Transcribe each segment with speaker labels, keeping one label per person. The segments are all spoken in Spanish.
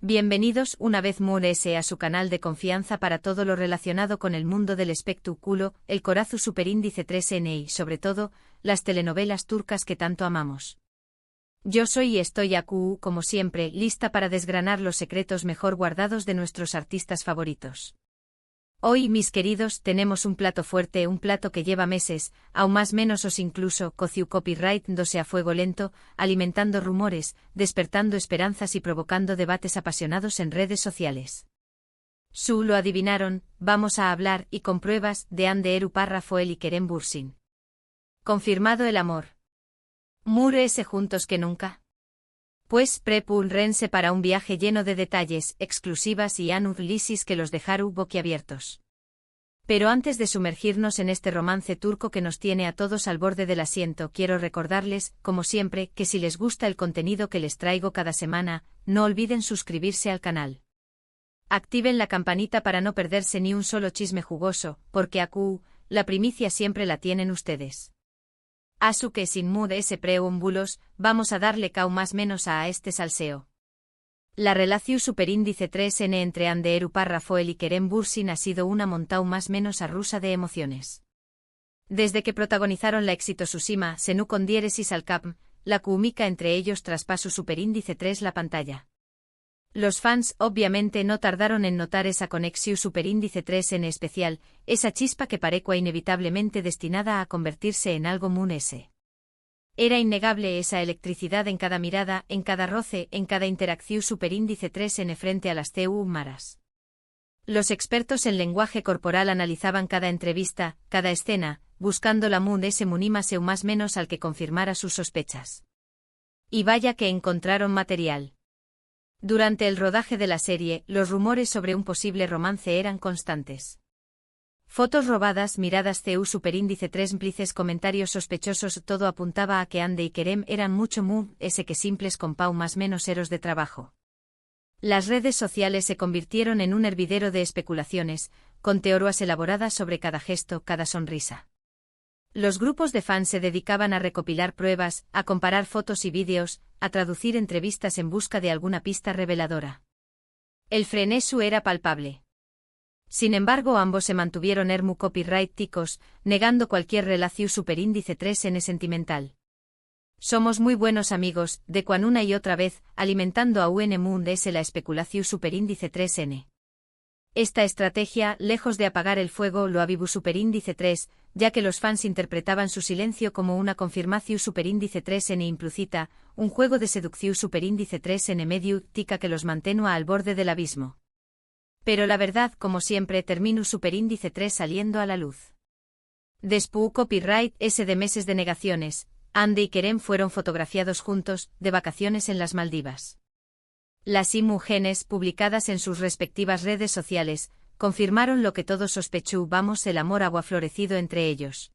Speaker 1: Bienvenidos una vez más a su canal de confianza para todo lo relacionado con el mundo del espectáculo, el Corazón Superíndice 3N y, sobre todo, las telenovelas turcas que tanto amamos. Yo soy y estoy aquí, como siempre, lista para desgranar los secretos mejor guardados de nuestros artistas favoritos. Hoy, mis queridos, tenemos un plato fuerte, un plato que lleva meses, aún más menos os incluso, cociu copyright dándose a fuego lento, alimentando rumores, despertando esperanzas y provocando debates apasionados en redes sociales. Lo adivinaron, vamos a hablar, y con pruebas, de Hande Erçel Foel y Kerem Bürsin. Confirmado el amor. Múrense juntos que nunca. Pues prepúrense para un viaje lleno de detalles, exclusivas y análisis que los dejaron boquiabiertos. Pero antes de sumergirnos en este romance turco que nos tiene a todos al borde del asiento, quiero recordarles, como siempre, que si les gusta el contenido que les traigo cada semana, no olviden suscribirse al canal. Activen la campanita para no perderse ni un solo chisme jugoso, porque aquí, la primicia siempre la tienen ustedes. Así que sin mudes preámbulos, vamos a darle más menos a este salseo. La relación superíndice 3N entre Hande Erçel Foel y Kerem Bürsin ha sido una montaña más menos rusa de emociones. Desde que protagonizaron la exitosísima Senu con diéresis al cap, la química entre ellos traspasó superíndice 3 la pantalla. Los fans, obviamente, no tardaron en notar esa conexión superíndice 3 en especial, esa chispa que parecía inevitablemente destinada a convertirse en algo munese. Era innegable esa electricidad en cada mirada, en cada roce, en cada interacción superíndice 3N frente a las maras. Los expertos en lenguaje corporal analizaban cada entrevista, cada escena, buscando la munimase más menos al que confirmara sus sospechas. Y vaya que encontraron material. Durante el rodaje de la serie, los rumores sobre un posible romance eran constantes. Fotos robadas, miradas superíndice 3 cómplices, comentarios sospechosos, todo apuntaba a que Hande y Kerem eran mucho que simples compau más menos eros de trabajo. Las redes sociales se convirtieron en un hervidero de especulaciones, con teorías elaboradas sobre cada gesto, cada sonrisa. Los grupos de fans se dedicaban a recopilar pruebas, a comparar fotos y vídeos, a traducir entrevistas en busca de alguna pista reveladora. El frenesí era palpable. Sin embargo, ambos se mantuvieron copyrighticos, negando cualquier relación superíndice 3N sentimental. Somos muy buenos amigos, de cuan una y otra vez, alimentando a UNMUNDS la especulación superíndice 3N. Esta estrategia, lejos de apagar el fuego, lo avivu superíndice 3, ya que los fans interpretaban su silencio como una confirmación superíndice 3N implícita, un juego de seducción superíndice 3N medio tica que los mantenía al borde del abismo. Pero la verdad, como siempre, terminó superíndice 3 saliendo a la luz. Después copyright de meses de negaciones, Hande y Kerem fueron fotografiados juntos, de vacaciones en las Maldivas. Las imágenes, publicadas en sus respectivas redes sociales, confirmaron lo que todos sospechábamos: el amor agua florecido entre ellos.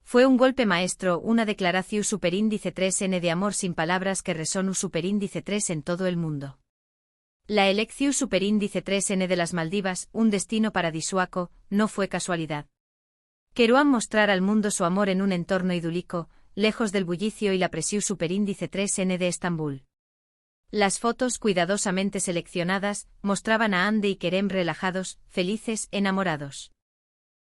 Speaker 1: Fue un golpe maestro, una declaración superíndice 3N de amor sin palabras que resonó superíndice 3 en todo el mundo. La elección superíndice 3N de las Maldivas, un destino paradisíaco, no fue casualidad. Querían mostrar al mundo su amor en un entorno idílico, lejos del bullicio y la presión superíndice 3N de Estambul. Las fotos cuidadosamente seleccionadas mostraban a Hande y Kerem relajados, felices, enamorados.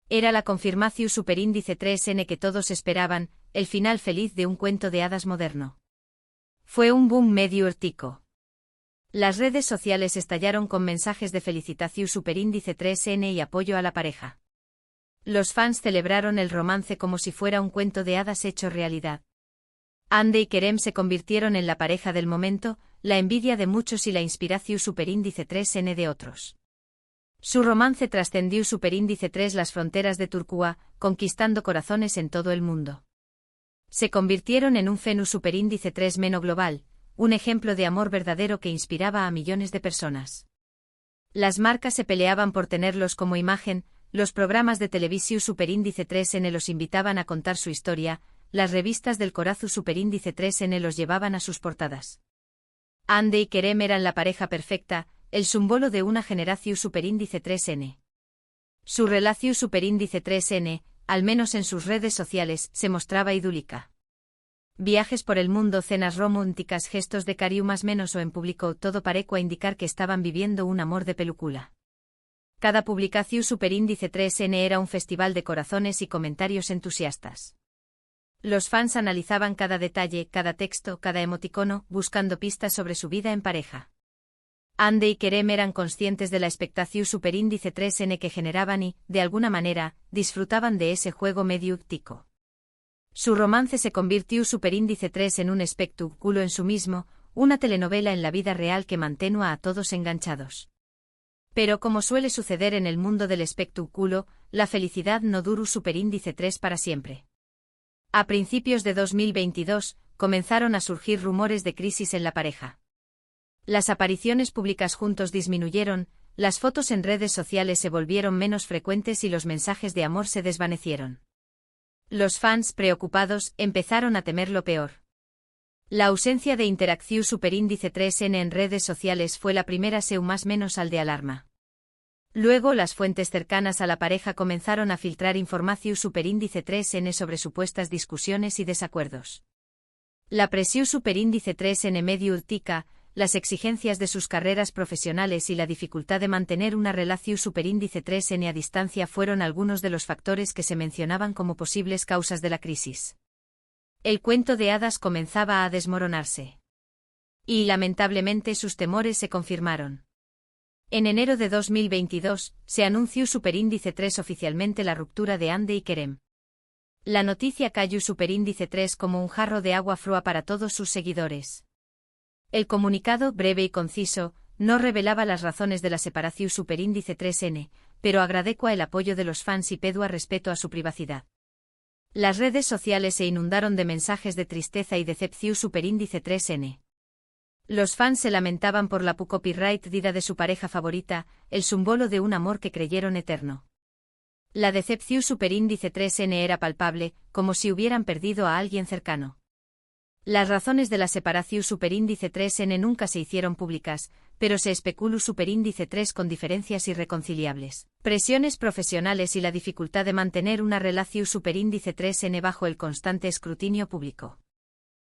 Speaker 1: Era la confirmación superíndice 3N que todos esperaban, el final feliz de un cuento de hadas moderno. Fue un boom medio ertico. Las redes sociales estallaron con mensajes de felicitación superíndice 3N y apoyo a la pareja. Los fans celebraron el romance como si fuera un cuento de hadas hecho realidad. Hande y Kerem se convirtieron en la pareja del momento, la envidia de muchos y la inspiración superíndice 3N de otros. Su romance trascendió superíndice 3 las fronteras de Turquía, conquistando corazones en todo el mundo. Se convirtieron en un fenómeno superíndice 3 meno global, un ejemplo de amor verdadero que inspiraba a millones de personas. Las marcas se peleaban por tenerlos como imagen, los programas de televisión superíndice 3N los invitaban a contar su historia, las revistas del Corazón superíndice 3N los llevaban a sus portadas. Hande y Kerem eran la pareja perfecta, el símbolo de una generación superíndice 3N. Su relación superíndice 3N, al menos en sus redes sociales, se mostraba idílica. Viajes por el mundo, cenas románticas, gestos de cariño más menos o en público, todo parecía indicar que estaban viviendo un amor de película. Cada publicación superíndice 3N era un festival de corazones y comentarios entusiastas. Los fans analizaban cada detalle, cada texto, cada emoticono, buscando pistas sobre su vida en pareja. Ande y Kerem eran conscientes de la expectación superíndice 3N que generaban y, de alguna manera, disfrutaban de ese juego medio tico. Su romance se convirtió superíndice 3 en un espectáculo en sí mismo, una telenovela en la vida real que mantenía a todos enganchados. Pero como suele suceder en el mundo del espectáculo, la felicidad no duró superíndice 3 para siempre. A principios de 2022, comenzaron a surgir rumores de crisis en la pareja. Las apariciones públicas juntos disminuyeron, las fotos en redes sociales se volvieron menos frecuentes y los mensajes de amor se desvanecieron. Los fans, preocupados, empezaron a temer lo peor. La ausencia de interacción superíndice 3N en redes sociales fue la primera seu más menos al de alarma. Luego las fuentes cercanas a la pareja comenzaron a filtrar información superíndice 3N sobre supuestas discusiones y desacuerdos. La presión superíndice 3N medio urtica, las exigencias de sus carreras profesionales y la dificultad de mantener una relación superíndice 3N a distancia fueron algunos de los factores que se mencionaban como posibles causas de la crisis. El cuento de hadas comenzaba a desmoronarse. Y lamentablemente sus temores se confirmaron. En enero de 2022, se anunció superíndice 3 oficialmente la ruptura de Ande y Kerem. La noticia cayó superíndice 3 como un jarro de agua fría para todos sus seguidores. El comunicado, breve y conciso, no revelaba las razones de la separación superíndice 3N, pero agradecua el apoyo de los fans y pedua respeto a su privacidad. Las redes sociales se inundaron de mensajes de tristeza y decepción superíndice 3N. Los fans se lamentaban por la copyright dida de su pareja favorita, el símbolo de un amor que creyeron eterno. La decepción superíndice 3N era palpable, como si hubieran perdido a alguien cercano. Las razones de la separación superíndice 3N nunca se hicieron públicas, pero se especuló superíndice 3 con diferencias irreconciliables, presiones profesionales y la dificultad de mantener una relación superíndice 3N bajo el constante escrutinio público.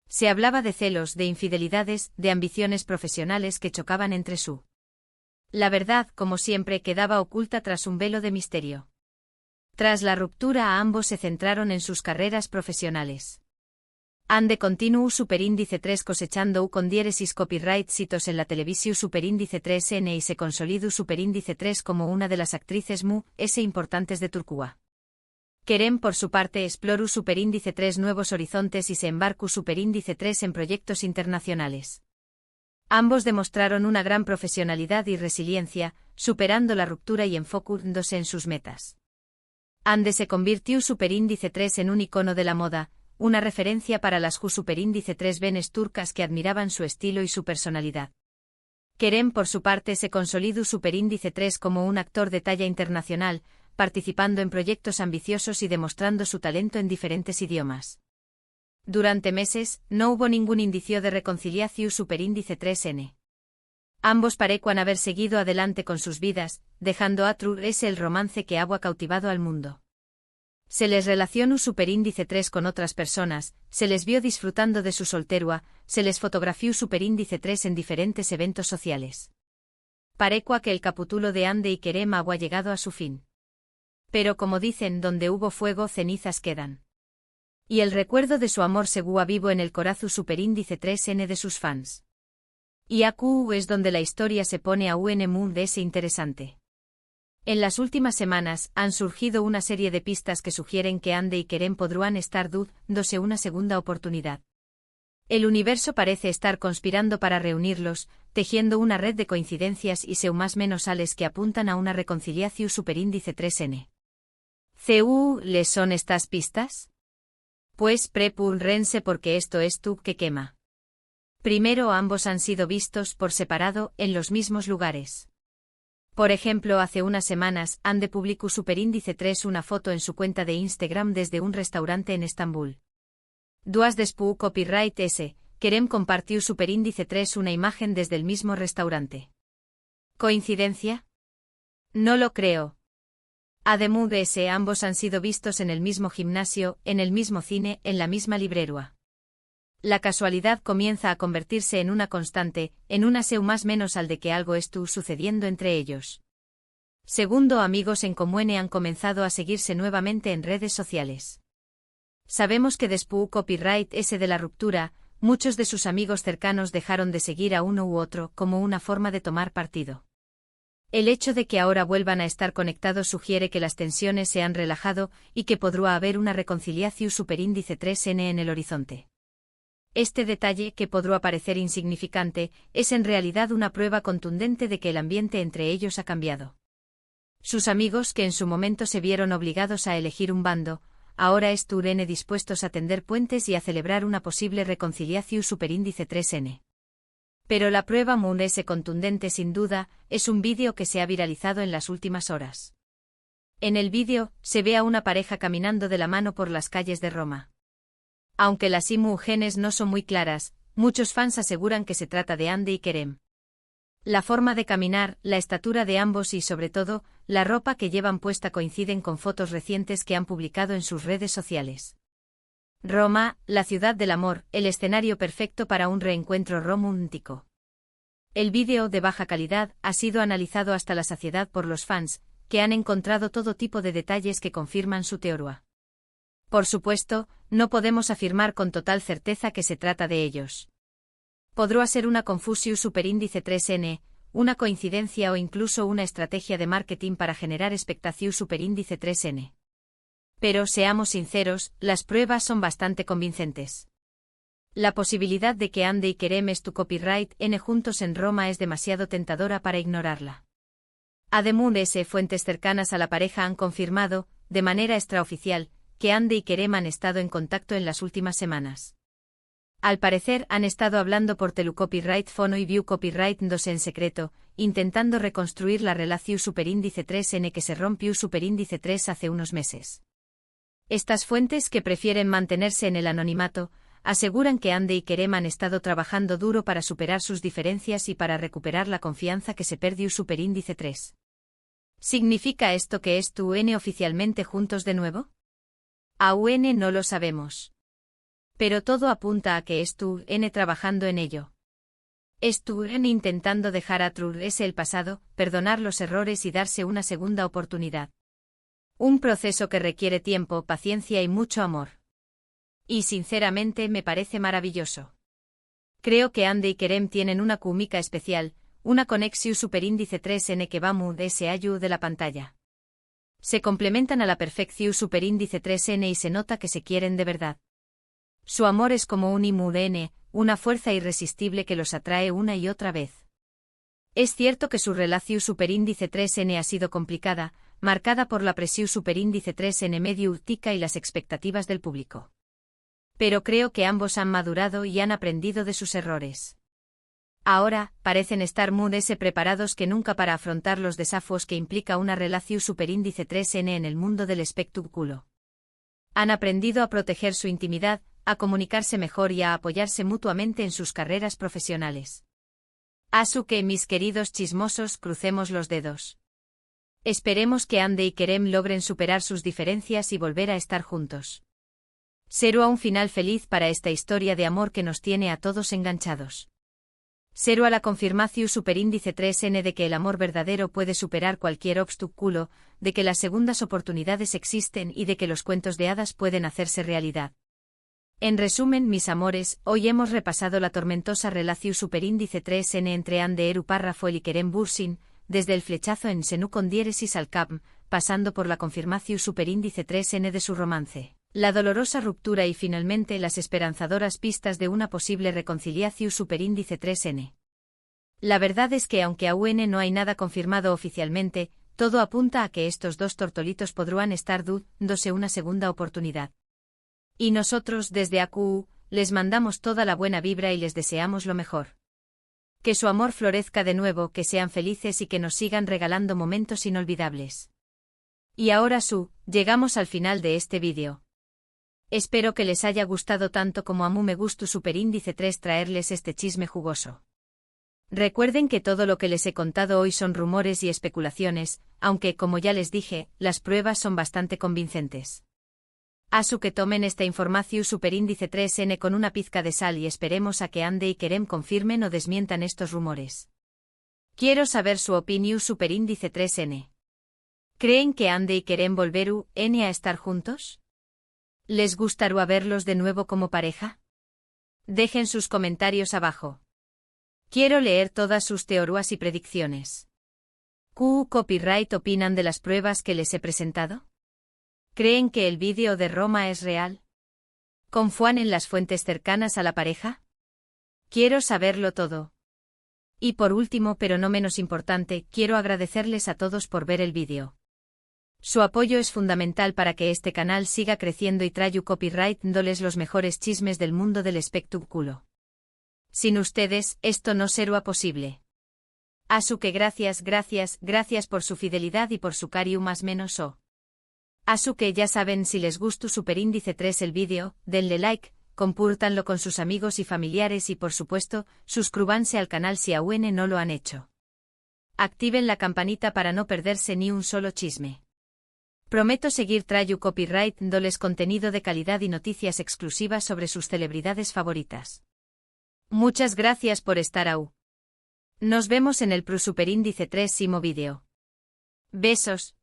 Speaker 1: Se hablaba de celos, de infidelidades, de ambiciones profesionales que chocaban entre sí. La verdad, como siempre, quedaba oculta tras un velo de misterio. Tras la ruptura, ambos se centraron en sus carreras profesionales. Ande continuó superíndice 3 cosechando con diéresis copyright citos en la televisión superíndice 3N y se consolidó superíndice 3 como una de las actrices importantes de Turquía. Kerem por su parte exploró superíndice 3 nuevos horizontes y se embarcó superíndice 3 en proyectos internacionales. Ambos demostraron una gran profesionalidad y resiliencia, superando la ruptura y enfocándose en sus metas. Ande se convirtió superíndice 3 en un icono de la moda, una referencia para las superíndice 3 venes turcas que admiraban su estilo y su personalidad. Kerem por su parte se consolidó superíndice 3 como un actor de talla internacional, participando en proyectos ambiciosos y demostrando su talento en diferentes idiomas. Durante meses, no hubo ningún indicio de reconciliación superíndice 3N. Ambos parecían haber seguido adelante con sus vidas, dejando atrás el romance que había cautivado al mundo. Se les relacionó superíndice 3 con otras personas, se les vio disfrutando de su solterua, se les fotografió superíndice 3 en diferentes eventos sociales. Parecua que el capítulo de Ande y Kerem había llegado a su fin. Pero como dicen, donde hubo fuego cenizas quedan. Y el recuerdo de su amor seguía vivo en el corazón superíndice 3N de sus fans. Y aquí es donde la historia se pone aún muy interesante. En las últimas semanas, han surgido una serie de pistas que sugieren que Ande y Kerem podrán estar dándose una segunda oportunidad. El universo parece estar conspirando para reunirlos, tejiendo una red de coincidencias y más menos ales que apuntan a una reconciliación superíndice 3N. ¿Les son estas pistas? Pues prepúrense porque esto es tú que quema. Primero, ambos han sido vistos por separado en los mismos lugares. Por ejemplo, hace unas semanas, Ande publicó superíndice 3 una foto en su cuenta de Instagram desde un restaurante en Estambul. Días después copyright Kerem compartió superíndice 3 una imagen desde el mismo restaurante. ¿Coincidencia? No lo creo. Además ambos han sido vistos en el mismo gimnasio, en el mismo cine, en la misma librería. La casualidad comienza a convertirse en una constante, en una seu más menos al de que algo estuvo sucediendo entre ellos. Segundo, amigos en común han comenzado a seguirse nuevamente en redes sociales. Sabemos que después copyright ese de la ruptura, muchos de sus amigos cercanos dejaron de seguir a uno u otro como una forma de tomar partido. El hecho de que ahora vuelvan a estar conectados sugiere que las tensiones se han relajado y que podrá haber una reconciliación superíndice 3n en el horizonte. Este detalle, que podrá parecer insignificante, es en realidad una prueba contundente de que el ambiente entre ellos ha cambiado. Sus amigos, que en su momento se vieron obligados a elegir un bando, ahora estuvieron dispuestos a tender puentes y a celebrar una posible reconciliación superíndice 3n. Pero la prueba más contundente sin duda, es un vídeo que se ha viralizado en las últimas horas. En el vídeo, se ve a una pareja caminando de la mano por las calles de Roma. Aunque las imágenes no son muy claras, muchos fans aseguran que se trata de Andy y Kerem. La forma de caminar, la estatura de ambos y sobre todo, la ropa que llevan puesta coinciden con fotos recientes que han publicado en sus redes sociales. Roma, la ciudad del amor, el escenario perfecto para un reencuentro romántico. El vídeo, de baja calidad, ha sido analizado hasta la saciedad por los fans, que han encontrado todo tipo de detalles que confirman su teoría. Por supuesto, no podemos afirmar con total certeza que se trata de ellos. Podrá ser una confusión superíndice 3n, una coincidencia o incluso una estrategia de marketing para generar expectación superíndice 3n. Pero seamos sinceros, las pruebas son bastante convincentes. La posibilidad de que Andy y Kerem tu copyright n juntos en Roma es demasiado tentadora para ignorarla. Además, fuentes cercanas a la pareja han confirmado, de manera extraoficial, que Andy y Kerem han estado en contacto en las últimas semanas. Al parecer han estado hablando por Telecopyright Fono y View Copyright 2 en secreto, intentando reconstruir la relación superíndice 3n que se rompió superíndice 3 hace unos meses. Estas fuentes, que prefieren mantenerse en el anonimato, aseguran que Andy y Kerem han estado trabajando duro para superar sus diferencias y para recuperar la confianza que se perdió superíndice 3. ¿Significa esto que estuvieron oficialmente juntos de nuevo? Aún no lo sabemos. Pero todo apunta a que estuvieron trabajando en ello. Estuvieron intentando dejar atrás el pasado, perdonar los errores y darse una segunda oportunidad. Un proceso que requiere tiempo, paciencia y mucho amor. Y sinceramente me parece maravilloso. Creo que Andy y Kerem tienen una química especial, una conexión superíndice 3n que va muy de ese ayu de la pantalla. Se complementan a la perfección superíndice 3n y se nota que se quieren de verdad. Su amor es como un imudn, una fuerza irresistible que los atrae una y otra vez. Es cierto que su relación superíndice 3n ha sido complicada, marcada por la presión superíndice 3n medio urtica y las expectativas del público. Pero creo que ambos han madurado y han aprendido de sus errores. Ahora, parecen estar muy preparados que nunca para afrontar los desafíos que implica una relación superíndice 3n en el mundo del espectáculo. Han aprendido a proteger su intimidad, a comunicarse mejor y a apoyarse mutuamente en sus carreras profesionales. Así que, mis queridos chismosos, crucemos los dedos. Esperemos que Andy y Kerem logren superar sus diferencias y volver a estar juntos. Será un final feliz para esta historia de amor que nos tiene a todos enganchados. Será la confirmación superíndice 3n de que el amor verdadero puede superar cualquier obstáculo, de que las segundas oportunidades existen y de que los cuentos de hadas pueden hacerse realidad. En resumen, mis amores, hoy hemos repasado la tormentosa relación superíndice 3n entre Andy Párrafo y Kerem Bürsin, desde el flechazo en Senú con diéresis al cap, pasando por la confirmación superíndice 3n de su romance, la dolorosa ruptura y finalmente las esperanzadoras pistas de una posible reconciliación superíndice 3n. La verdad es que aunque aún no hay nada confirmado oficialmente, todo apunta a que estos dos tortolitos podrán estar dándose una segunda oportunidad. Y nosotros desde AQ, les mandamos toda la buena vibra y les deseamos lo mejor. Que su amor florezca de nuevo, que sean felices y que nos sigan regalando momentos inolvidables. Y ahora llegamos al final de este vídeo. Espero que les haya gustado tanto como a mí me gustó superíndice 3 traerles este chisme jugoso. Recuerden que todo lo que les he contado hoy son rumores y especulaciones, aunque, como ya les dije, las pruebas son bastante convincentes. Asu que tomen esta información superíndice 3N con una pizca de sal y esperemos a que Ande y Kerem confirmen o desmientan estos rumores. Quiero saber su opinión superíndice 3N. ¿Creen que Ande y Kerem volveru N a estar juntos? ¿Les gustaría verlos de nuevo como pareja? Dejen sus comentarios abajo. Quiero leer todas sus teorías y predicciones. ¿Qué copyright opinan de las pruebas que les he presentado? ¿Creen que el vídeo de Roma es real? ¿Confían en las fuentes cercanas a la pareja? Quiero saberlo todo. Y por último, pero no menos importante, quiero agradecerles a todos por ver el vídeo. Su apoyo es fundamental para que este canal siga creciendo y traigo copyright dándoles los mejores chismes del mundo del espectáculo. Sin ustedes, esto no sería posible. Asu que gracias por su fidelidad y por su cariño más menos o. Asu que ya saben, si les gustó superíndice 3 el vídeo, denle like, compártanlo con sus amigos y familiares y por supuesto, suscríbanse al canal si aún no lo han hecho. Activen la campanita para no perderse ni un solo chisme. Prometo seguir trayendo copyright dándoles contenido de calidad y noticias exclusivas sobre sus celebridades favoritas. Muchas gracias por estar ahí. Nos vemos en el superíndice 3 vídeo. Besos.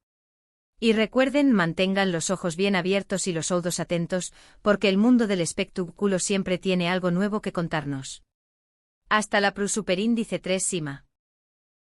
Speaker 1: Y recuerden, mantengan los ojos bien abiertos y los oídos atentos, porque el mundo del espectáculo siempre tiene algo nuevo que contarnos. Hasta la superíndice 3.